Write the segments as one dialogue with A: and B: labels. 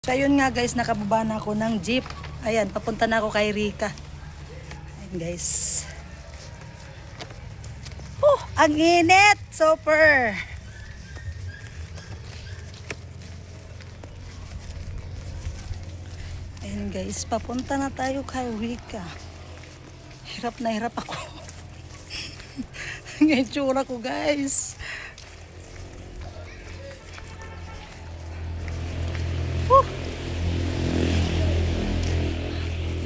A: So ayun nga guys, nakababa na ako ng jeep. Ayan, papunta na ako kay Rika. Ayan guys. Ang init! Super! Ayan guys, papunta na tayo kay Rika. Hirap na hirap ako. Ngayon tsura ko guys.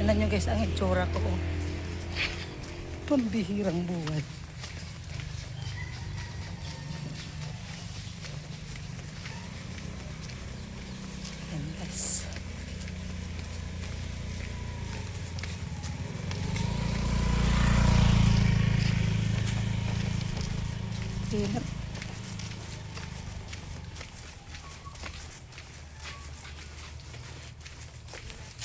A: Tignan nyo guys ang itsura ko. Pambihirang buhay. Ayan guys. Hirap.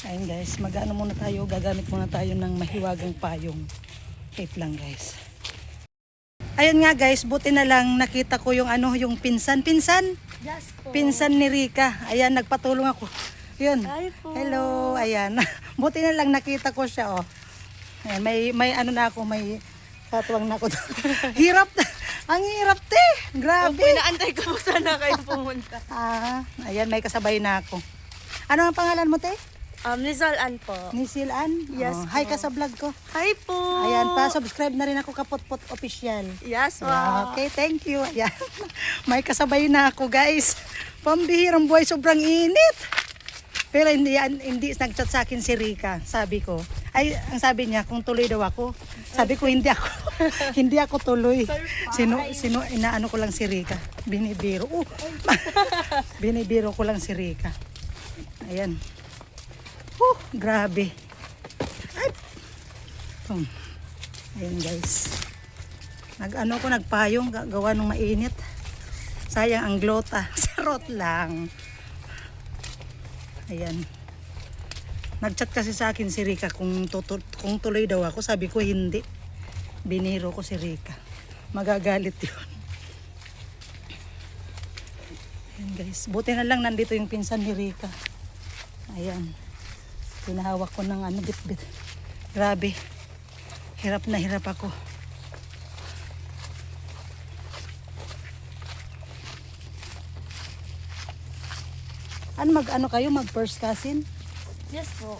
A: Ayun guys, mag-ano muna tayo, gagamit muna tayo ng mahiwagang payong. Wait lang guys. Ayun nga guys, buti na lang nakita ko yung ano, yung pinsan.
B: Yes po.
A: Pinsan ni Rika. Ayan, nagpatulong ako. Yun.
B: Hi po.
A: Hello, ayan. Buti na lang nakita ko siya, oh. Ayan, may ano na ako, may katuwang na ako. Hirap. Ang hirap, te. Grabe.
B: Inaantay ko po sana kayo pumunta.
A: Ayan, may kasabay na ako. Ano ang pangalan mo, te?
B: Rizal Ann po.
A: Nisil Ann?
B: Yes
A: Oh,
B: po.
A: hi ka sa vlog ko.
B: Hi po.
A: Ayan, pa-subscribe na rin ako Kapotpot Official.
B: Yes po.
A: Okay, thank you. Ayan. May kasabay na ako, guys. Pambihirang buhay, sobrang init. Pero hindi nag-chat sa akin si Rika. Sabi ko, ang sabi niya, kung tuloy daw ako. Sabi ko, hindi ako. Hindi ako tuloy. Sino, inaano ko lang si Rika. Binibiro. Binibiro ko lang si Rika. Ayan. Grabe. Ay. Ayan guys. Nagpayong gawa ng mainit. Sayang ang glota. Sarot lang. Ayan. Nagchat kasi sa akin si Rika kung tuloy daw ako. Sabi ko hindi. Biniro ko si Rika. Magagalit yun. Ayan guys. Buti na lang nandito yung pinsan ni Rika. Ayan. Pinahawak ko ng bit-bit. Grabe. Hirap na hirap ako. Mag kayo? Mag first cousin?
B: Yes po.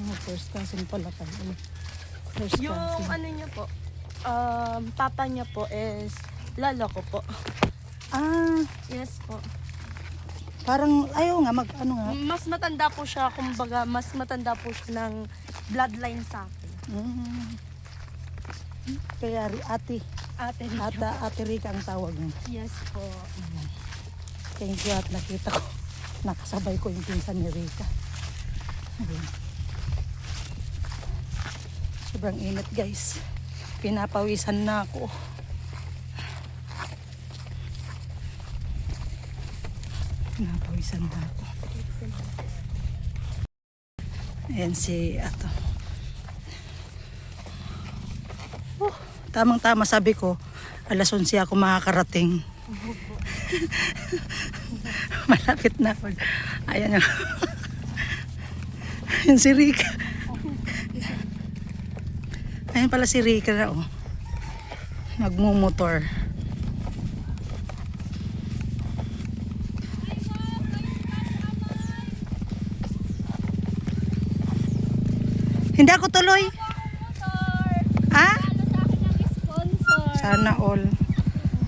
A: Mag first cousin pala kayo. First
B: Yung
A: cousin.
B: ano niya po, papa niya po is lolo ko po. Yes po.
A: Parang ayaw nga nga.
B: Mas matanda po siya, kumbaga mas matanda po siya ng bloodline sa akin.
A: Kaya ate Rika ang tawag mo.
B: Yes po.
A: Thank you at nakita ko. Nakasabay ko yung pinsan ni Rika. Ayan. Sobrang init guys. Pinapawisan na ako. Pinapawisan na ako. Ayan si ato. Tamang-tama sabi ko, alas 11 ako makakarating. Malapit na ako. Ayan o. Ayan si Rika. Ayan pala si Rika na o. Nagmumotor. Hindi ako tuloy. Sana all.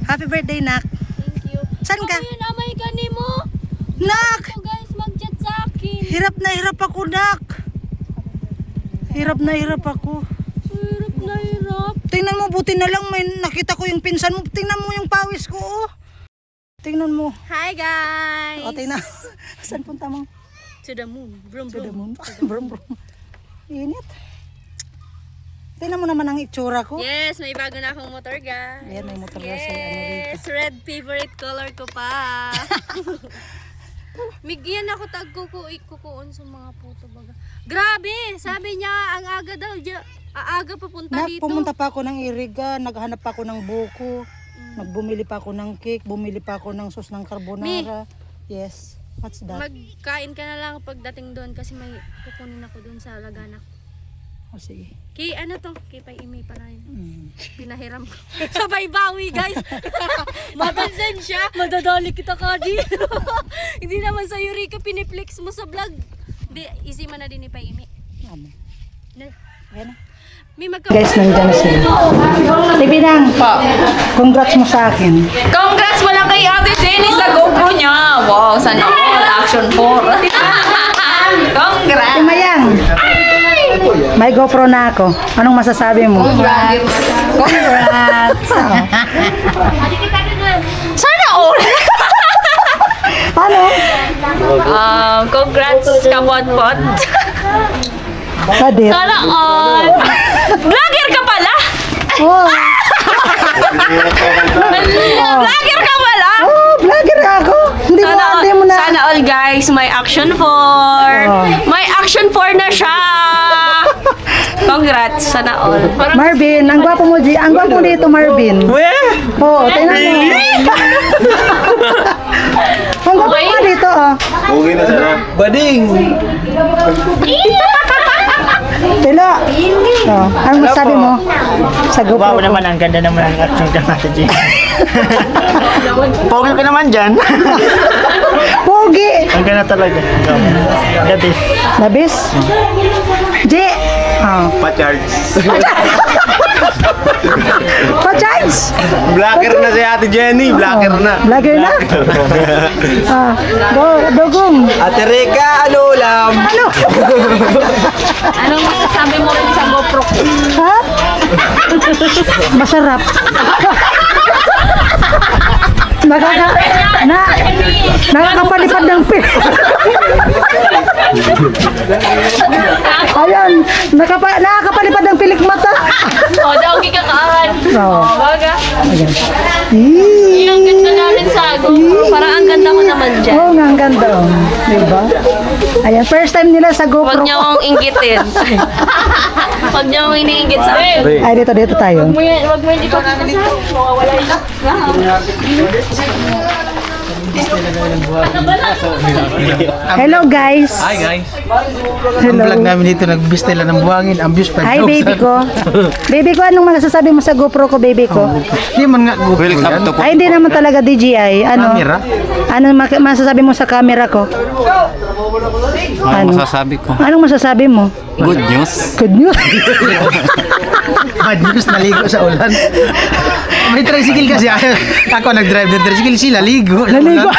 A: Happy birthday, Nak.
B: Thank you.
A: Saan ka?
B: Yun, amay gani mo.
A: Nak!
B: So guys, mag-chat sa akin.
A: Hirap na hirap ako, Nak. Hirap na hirap ako.
B: Hirap na hirap.
A: Tingnan mo, buti na lang may nakita ko yung pinsan mo. Tingnan mo yung pawis ko, oh. Tingnan mo.
B: Hi guys.
A: O, tingnan. Saan punta mo?
B: To the moon. Brum
A: To the
B: brum.
A: moon. Brum, brum. Init. Tingnan mo naman ang itsura ko.
B: Yes, may bago na akong motor guys.
A: Ayan, may motor na si Rika.
B: Yes, red favorite color ko pa. Migyan ako kukuon sa mga puto baga. Grabe, sabi niya ang aga daw, aaga papunta dito.
A: Pumunta pa ako ng Iriga, naghanap pa ako ng buko, nagbumili pa ako ng cake, bumili pa ako ng sauce ng carbonara. Yes. What's that?
B: Magkain ka na lang pagdating doon kasi may kukunin ako doon sa Lagana.
A: O sige.
B: Kay ano to? Kay Paimi pala yun. Pinahiram ko.
C: Sabay bawi, guys. Mapansin siya. Madadali kita ka dito. Hindi naman sa Eureka piniplex mo sa vlog.
B: Hindi, easy man na din ni Paimi.
A: Ano? Ayan na.
B: May
A: Guys, nandiyan na sila. Ibinang, congrats mo sa akin.
D: Congrats mo lang kay Ate Jenny sa GoPro niya. Wow, sana all action 4. Congrats!
A: Timayang, may GoPro na ako. Anong masasabi mo?
D: Congrats! Sana all!
A: Ano?
D: Congrats, kapot-pot.
A: Kadit.
D: Sana all! Vlogger ka pala!
A: Oh,
D: Vlogger ka pala!
A: oh, vlogger ako. Hindi mo na.
D: Sana all guys, may action 4. May action 4 na siya. Congrats, sana all.
A: Marvin, ang gwapo mo, ang gwapo mo dito, Marvin. Oo, tingnan mo. Ang gwapo mo dito, oh.
E: Okay na sana. Bading!
A: Tilo. Oh, anong masabi mo sa GoPro?
F: Wow naman, ang ganda naman ang action ka natin dyan. Pogi ka naman dyan.
A: Pogi.
F: Ang ganda talaga. The best.
A: Labis? J. Oh.
E: Pa-charge.
A: Pa-charge.
E: Blacker na si Ate Jenny. Blacker na.
A: Vlogger na? Ah, dugong.
E: Ate Rika, ano ulam?
A: Ano?
D: Anong masasabi mo rin sa GoPro?
A: Ha? Masarap. Nakakapalipad ng pil. Ayan, nakakapalipad ng pilik mata.
D: O, dawgi ka kaan.
A: Oo.
D: Baga.
A: Ayan.
D: Ang ganda namin sa GoPro. Parang ang ganda ko naman dyan.
A: Oo nga, ang ganda. Oh. Diba? Ayan, first time nila sa GoPro.
D: Huwag niyo akong inggitin. Huwag niyo akong iniinggit sa akin.
A: Ay, dito tayo.
D: Huwag mo hindi ko dito. Mawawala yun.
A: Hello guys.
F: Hi guys.
A: Hello.
F: Ang vlog namin dito, nagbistela ng buhangin. Ambus pa.
A: Hi baby ko. Baby ko, anong masasabi mo sa GoPro ko, baby ko?
F: Hindi man nga GoPro
E: Welcome
F: yan.
E: to
A: Ay, hindi naman talaga DJI. Ano?
F: Camera?
A: Ano masasabi mo sa camera ko?
E: Ano masasabi ko?
A: Anong masasabi mo?
E: Good news.
A: Good news.
F: Bad news, naligo sa ulan. May tricycle kasi. Ako nag-drive ng tricycle, sila ligo.
A: Naligo.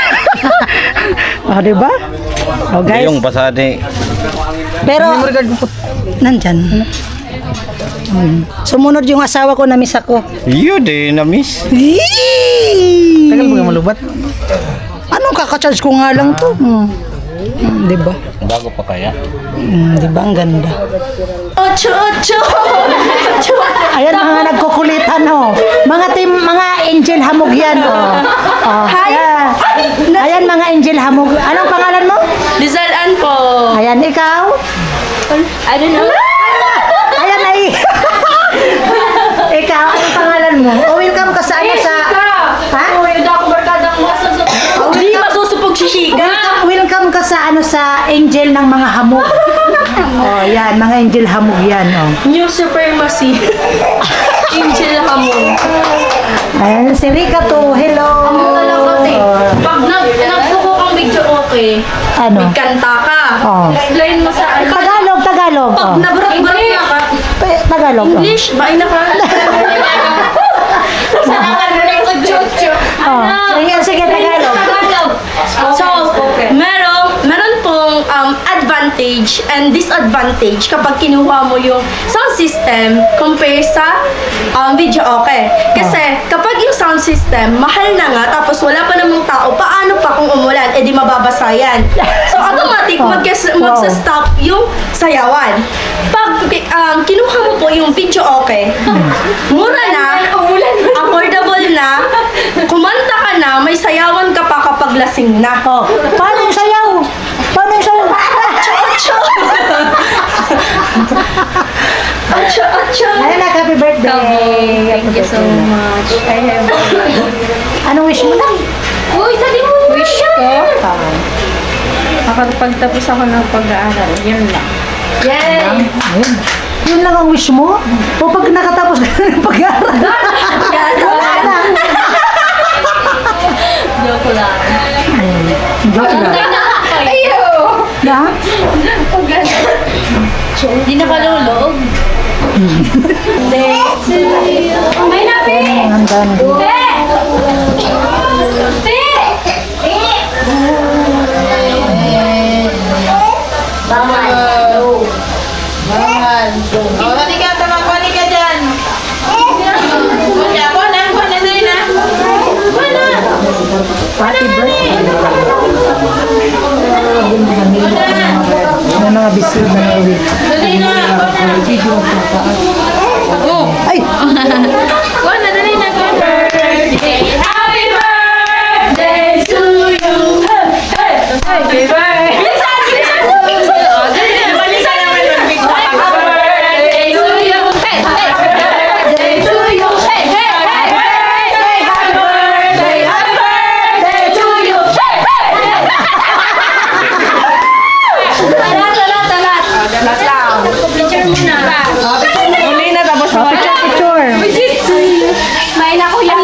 A: Oh, diba? Oh, guys.
E: Yung pasade.
A: Pero, nandyan. Sumunod yung asawa ko, na-miss ako.
E: Yun din, na-miss.
F: Tagal mo nga malubat.
A: Anong kakacharge ko nga lang to? Diba?
E: Bago pa kaya?
A: Diba? Ang ganda.
D: Ocho, ocho.
A: Ayan mga nagkukulitan, oh. Mga angel hamog yan, oh. Oh. Ayan. Ayan mga angel hamog. Anong pangalan mo?
D: Lizal Ann po.
A: Ayan, ikaw?
D: I don't know.
A: Ayan ay. Ikaw, anong pangalan mo? O welcome ka sa ano sa... Ha?
D: Hindi ako barkadang masusupog. Hindi masusupog si Shika.
A: Welcome ka sa ano sa angel ng mga hamog. Oh, yan, mga angel hamog yan, oh.
D: New supremacy. Angel Hamon.
A: Ayan, si Rika to. Hello.
D: Pag nagpuko kang video okay,
A: Ano?
D: kanta ka.
A: Oh.
D: Explain mo sa
A: Tagalog.
D: Pag
A: Oh.
D: nabrot-brot na ka,
A: Tagalog. Oh.
D: English, bain na ka. Sa nakaroon ko, chucho.
A: Oh. Sige, Tagalog.
D: So, meron pong advantage and disadvantage kapag kinuha mo yung sound system compare sa video okay. Kasi kapag yung sound system, mahal na nga, tapos wala pa namang tao, paano pa kung umulan? Eh di mababasa yan. So, automatic, magsa-stop yung sayawan. Pag kinuha mo po yung video okay, mura na, affordable na, kumanta ka na, may sayawan ka pa kapag lasing na.
A: Oh. Paano yung sayaw? Paano yung sayaw?
D: Acho! Acho, acho!
A: Ayan na, happy birthday.
D: Thank you so much. I have...
A: Anong wish mo na?
D: Uy, sabi mo wish ko?
B: makapagtapos ako ng pag-aaral. Yun lang.
A: Ayun. Yun lang ang wish mo? O pag nakatapos ka na ng pag-aaral? Wala na.
C: Joke lang.
A: Joke lang. Na?
C: Hindi nakalulog. May napi!
A: Ang dami. Happy birthday. May mga bisita na uwi. Ay!
C: Smile ako yan.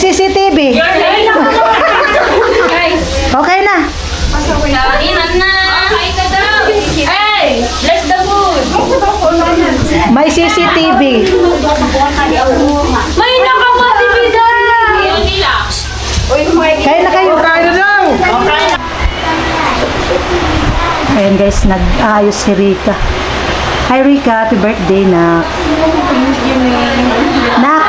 C: CCTV. Okay na. Kainan na. Kain ka daw. Hey, bless the food.
A: May CCTV.
C: May nakapatibida.
A: Kain na kayo.
F: Kain na daw!
A: Ayan guys, nag-aayos si Rika. Hi Rika, happy birthday na. Nak,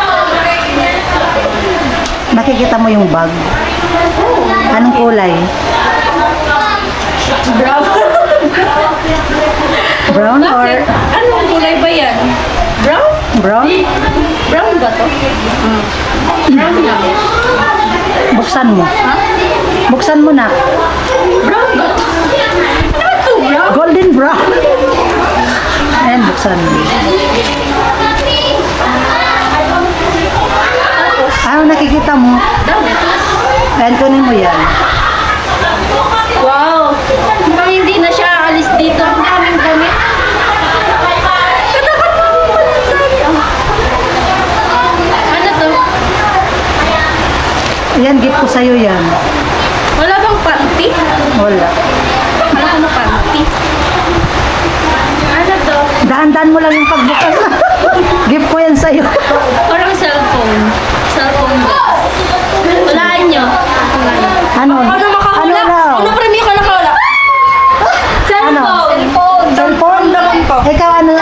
A: nakikita mo yung bag? Anong kulay?
C: Brown.
A: Brown or
C: Anong kulay ba yan? Brown?
A: brown?
C: Brown ba to? Brown lang.
A: Buksan mo. Buksan mo na.
C: Brown ba to? Ano to, brown?
A: Golden brown. Ayan, buksan mo. Ano nakikita mo? Ayan, kunin mo yan.
C: Wow! Mukhang hindi na siya alis dito. Ang daming damit. Katakot mo mo pala sabi. Ano to?
A: Ayan, gift ko sa'yo yan.
C: Wala bang panty?
A: Wala.
C: Wala ko na panty. Ano to?
A: Dahan-dahan mo lang yung pagbukas. Gift ko yan sa'yo.
C: Parang cellphone. Cellphone box. Walaan nyo.
A: Ano?
C: Ano makahula?
A: Ano daw?
C: Ano premyo ka nakahula?
A: Ano?
C: Cellphone.
A: Cellphone? Ikaw ano? Ikaw anong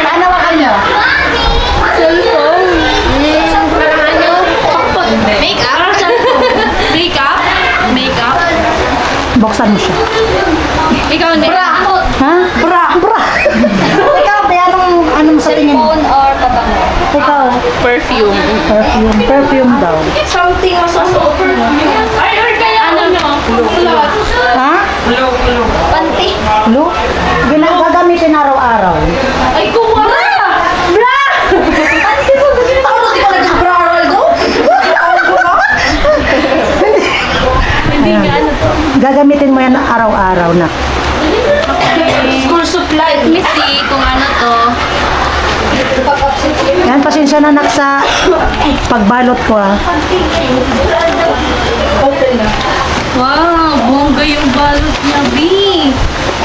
A: naanawakan nyo?
C: Cellphone. Parang ano? Pakpot. Makeup? Makeup? Makeup?
A: Buksan mo siya.
C: Ikaw hindi.
A: Ha? Bra! Ikaw, be, anong sa tingin mo?
C: Cellphone or pabango?
A: Ikaw,
C: Perfume.
A: perfume daw.
C: Something masasuot mo. Ay, kaya ano nyo?
A: Ha?
C: Panty.
A: Blue? Gagamitin araw-araw.
C: Ay, kumara! Bra! Panty mo. Ako na di ka nag-bra, Roldo? Hindi nga ano to.
A: Gagamitin mo yan araw-araw na.
C: School supply. Let me see kung ano to.
A: Yan, pasensya na sa pagbalot ko ha.
C: Wow, bongga yung balot niya, B.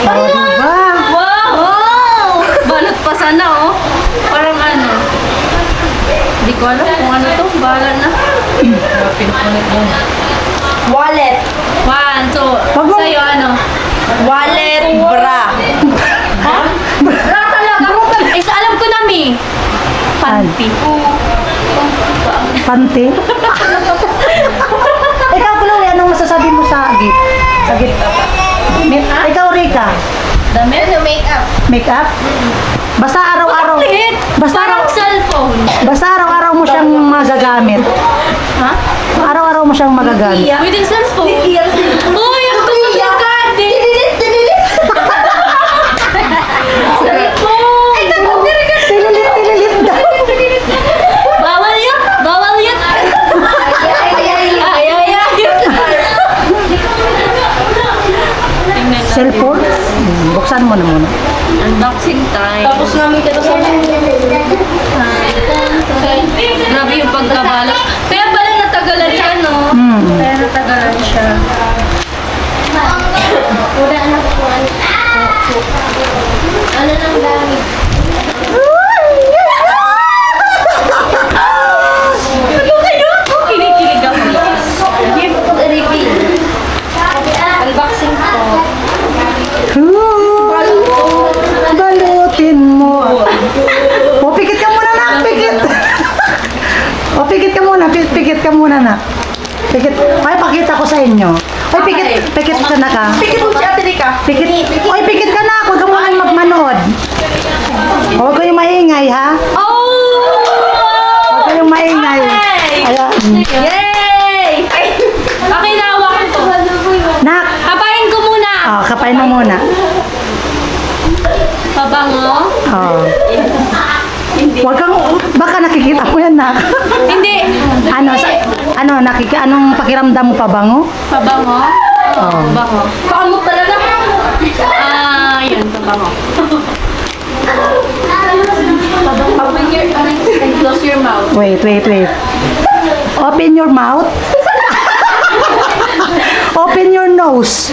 A: O, diba?
C: Wow! Balot pa sana, oh. Parang ano.
D: Wallet.
C: 1, 2.
A: Wag mo-
C: Sa'yo ano?
D: Wallet, bra.
C: Bra talaga. Isa alam ko na, Mi. Panty.
A: Panty. Ikaw, Chloe, anong masasabi mo sa gift? Sa gift? Ikaw, Rika,
C: Damit?
B: Makeup.
A: makeup? Basta araw-araw.
C: Bakit?
A: Basta
C: Parang cellphone.
A: Basta araw-araw mo siyang magagamit.
C: Ha?
A: Araw-araw mo siyang magagamit.
C: Pwede cellphone. Uy, ang komplikado. Cellphone.
A: Tililit daw.
C: Bawal yun. Bawal yun. Ay. Tingnan natin.
A: Cellphone? Buksan mo na muna.
C: Unboxing time.
D: Tapos namin kita sa
C: Grabe yung pagkabalot. Kaya pala natagalan siya, no? Kaya natagalan siya.
B: Ano nang gamit?
C: Kinikilig ako.
B: Gift reveal. Unboxing po.
A: Balutin mo. O, pikit ka muna, nak. Pikit. O, pikit ka muna. Pikit ka muna, nak. Pikit. Ay, pakita ko sa inyo. Ay, pikit ka na ka.
D: Pikit mo si Ate Rika.
A: Pikit. Oy, pikit ka na. Huwag ka muna magmanood. Huwag kayong maingay, ha? Huwag kayong maingay. Ayan.
C: Yay! Okay, nahawakan ko.
A: Nak.
C: Kapain ko muna.
A: Oh, kapain mo muna.
C: Pabango?
A: Oh. Huwag kang, baka nakikita mo yan, nak.
C: Hindi.
A: Anong pakiramdam mo, pabango?
C: Pabango? Oo, pabango.
D: Baka mo talaga.
C: Yun, pabango. Close your mouth.
A: Wait. Open your mouth. Open your nose.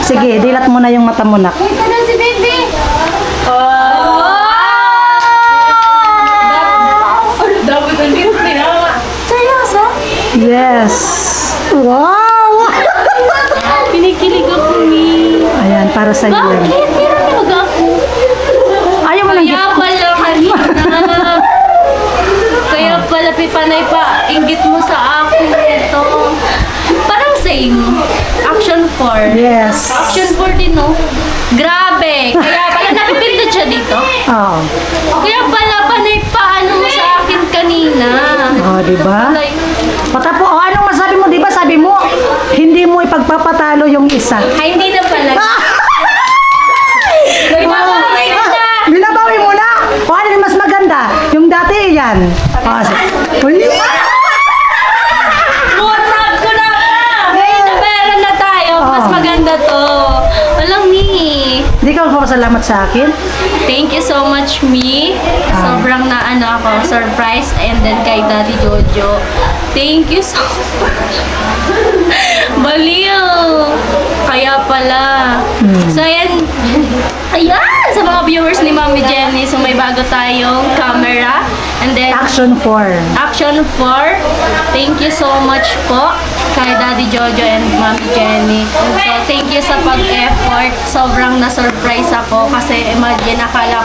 A: Sige, dilat mo na yung mata mo, nak.
B: Ito na si Baby.
C: Dapat ang gift niya.
A: Yes. Wow!
C: Pinikilig ako, Mi.
A: Ayan, para sa iyo.
C: Bakit? Meron talaga ako.
A: Ayaw mo lang
C: Kaya
A: gift.
C: pala kanina. Kaya pala pipanay pa. Inggit mo sa akin ito. Parang same. Action 4.
A: Yes.
C: Action 4 din, no? Grabe. Kaya pala nakipindot siya dito.
A: Oo.
C: Kaya pala panay pa ano mo sa akin kanina.
A: Oh, di ba?
C: Like,
A: Patapo, anong masabi mo? Di ba sabi mo, hindi mo ipagpapatalo yung isa.
C: ay, hindi na pala. Binabawi ko na.
A: Binabawi mo na? O ano yung mas maganda? Yung dati yan. Uy!
C: Mutrap ko na ka. Ngayon na meron na tayo. Mas maganda to. Walang ni.
A: Hindi ka magpapasalamat sa akin?
C: Thank you so much, Mi. Sobrang na ano ako, surprise. And then kay Daddy Jojo. Thank you so much. Baliw. Kaya pala. So, ayan. Ayan! Sa mga viewers ni Mami Jenny. So, may bago tayong camera. And then,
A: Action 4.
C: Action 4. Thank you so much po kay Daddy Jojo and Mami Jenny. So, thank you sa pag-effort. Sobrang na-surprise ako kasi imagine, akala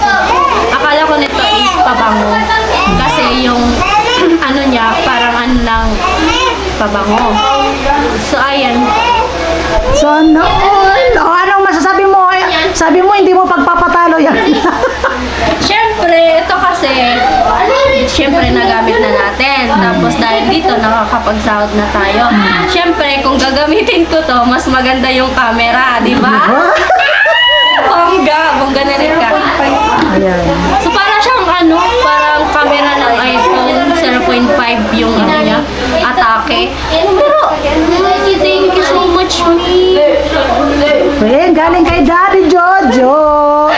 C: ko nito is pabango. Kasi yung ano niya, parang ano lang, pabango. So, ayan.
A: So, ano? Anong masasabi mo? Sabi mo, hindi mo pagpapatalo yan.
C: Siyempre, ito kasi, siyempre nagamit na natin. Tapos dahil dito, nakakapagsahod na tayo. Siyempre, kung gagamitin ko to, mas maganda yung camera, di ba? Bongga na rin ka.
A: Ayan.
C: So parang siyang ano, parang camera ng iPhone 0.5 yung ano niya, atake. Pero, thank you so much, Mi.
A: Ayan, galing kay Daddy Jojo.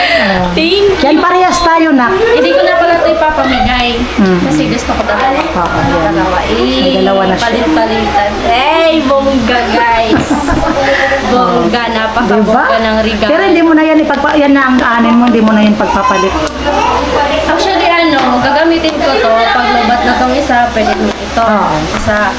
C: Thank you.
A: Yan, parehas tayo, nak.
C: Hindi ko na pala ito ipapamigay. Kasi gusto ko dalawa. Dalawa.
A: May dalawa na siya.
C: Palit-palitan. Hey, bongga, guys. Bongga, napaka-bongga ng regalo.
A: Pero hindi mo na yan yan na ang anin mo, hindi mo na yan pagpapalit.
C: Actually, ano, gagamitin ko to. Pag lobat na tong isa, pwede mo ito. Isa.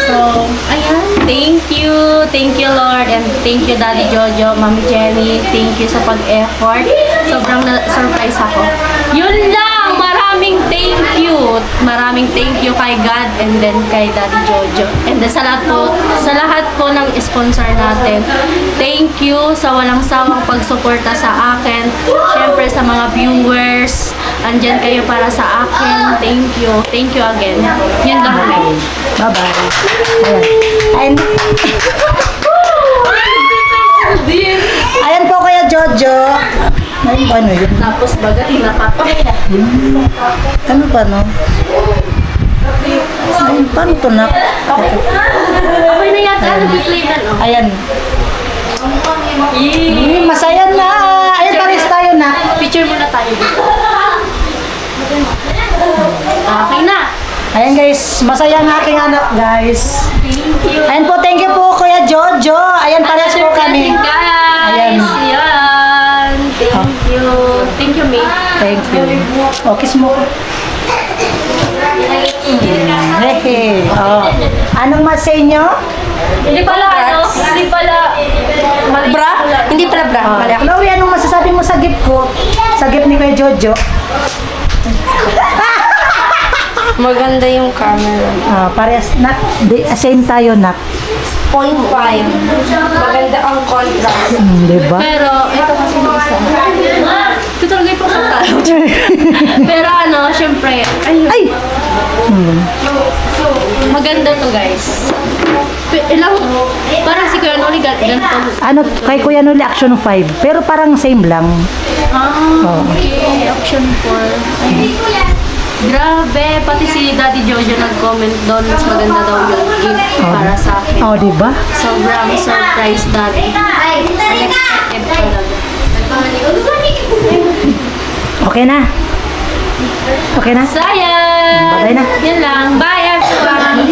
C: So, ayan. Thank you. Thank you, Lord. And thank you, Daddy Jojo, Mami Jenny. Thank you sa pag-effort. Sobrang na-surprise ako. Yun lang. Maraming thank you. Maraming thank you kay God and then kay Daddy Jojo. And then sa lahat po ng sponsor natin. Thank you sa walang sawang pagsuporta sa akin. Siyempre sa mga viewers. Andyan kayo para sa akin. Thank you. Thank you again. Yun lang po.
A: Bye-bye. Ayan. Ayan po Kuya Jojo. Ay, ano yun?
C: Tapos baga, tinatapos.
A: Ano ba, no? Ay, paano to, nak?
C: Okay na yata. Nag-play na, no?
A: Ayan. Masaya na. Ayan, pares tayo na.
C: Picture muna tayo dito. Okay na.
A: Ayan guys, masaya ang aking anak guys.
C: Thank you.
A: Ayan po, thank you po Kuya Jojo. Ayan, pares po kami.
C: Guys.
A: Ayan.
C: Yan. Thank you. Thank you, May.
A: Thank you. O, kiss mo. Hehe. Oh. Anong masay nyo?
C: Hindi pala, ano? Hindi pala. Mali.
D: Bra? Hindi pala bra. Mali ako.
A: Chloe, anong masasabi mo sa gift ko? Sa gift ni Kuya Jojo?
D: Maganda yung camera.
A: Parehas, nak. Same tayo, nak.
D: 0.5. Maganda ang contrast.
A: Diba?
C: Pero, ito kasi yung isa. Ito talaga yung pagkatalo. Pero ano, syempre,
A: Ay!
C: maganda to guys. Parang si Kuya Noli ganito.
A: Ano, kay Kuya Noli Action 5. Pero parang same lang.
C: Okay. Action 4. Ay. Grabe, pati si Daddy Jojo nag-comment doon, mas maganda daw yung gift para sa akin.
A: Oh, diba?
C: Sobrang surprise, Daddy. Unexpected talaga.
A: Okay na. Okay na?
C: Sayang!
A: Bye na.
C: Yan lang. Bye, everyone!